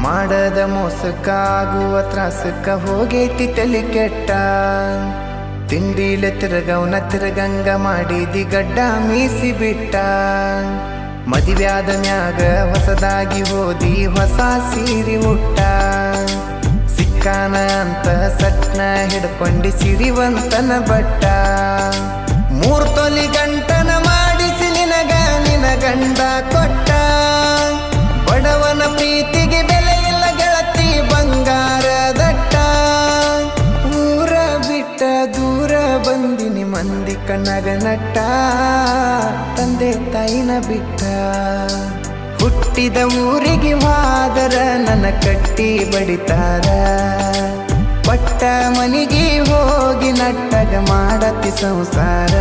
ಮಾಡದ ಮೋಸಕ್ಕ ಆಗುವ ತ್ರಾಸಕ್ಕ ಹೋಗೈತಿ ತಲೆ ಕೆಟ್ಟ ತಿಂಡಿಲೆ ತಿರುಗವನ ತಿರುಗಂಗ ಮಾಡಿದಿ ಗಡ್ಡ ಮೀಸಿ ಬಿಟ್ಟ ಮದುವ್ಯಾದ ಮ್ಯಾಗ ಹೊಸದಾಗಿ ಹೋದಿ ಹೊಸ ಸೀರಿ ಉಟ್ಟ ಸಿಕ್ಕಾನ ಅಂತ ಸಟ್ನ ಹಿಡ್ಕೊಂಡಿ ಸಿರಿವಂತನ ಬಟ್ಟ 3 ತೊಲಿ ಗಂಟನ ಮಾಡಿಸಿ ನಿನಗ ನಿನ ಗಂಡ ಕೊಟ್ಟ ಬಡವನ ಪ್ರೀತಿಗೆ ಬೆಲೆ ಇಲ್ಲ ಗೆಳತಿ ಬಂಗಾರದಟ್ಟ ಊರ ಬಿಟ್ಟ ದೂರ ಬಂದಿನಿ ಮಂದಿ ಕಣ್ಣಾಗ ನಟ್ಟ ತಂದೆ ತಾಯಿನ ಬಿಟ್ಟ ಹುಟ್ಟಿದ ಊರಿಗೆ ಹೋದರ ನನ್ನ ಕಟ್ಟಿ ಬಡಿತಾರ ಪಟ್ಟ ಮನಿಗೆ ಹೋಗಿ ನಟ್ಟಗ ಮಾಡತಿ ಸಂಸಾರ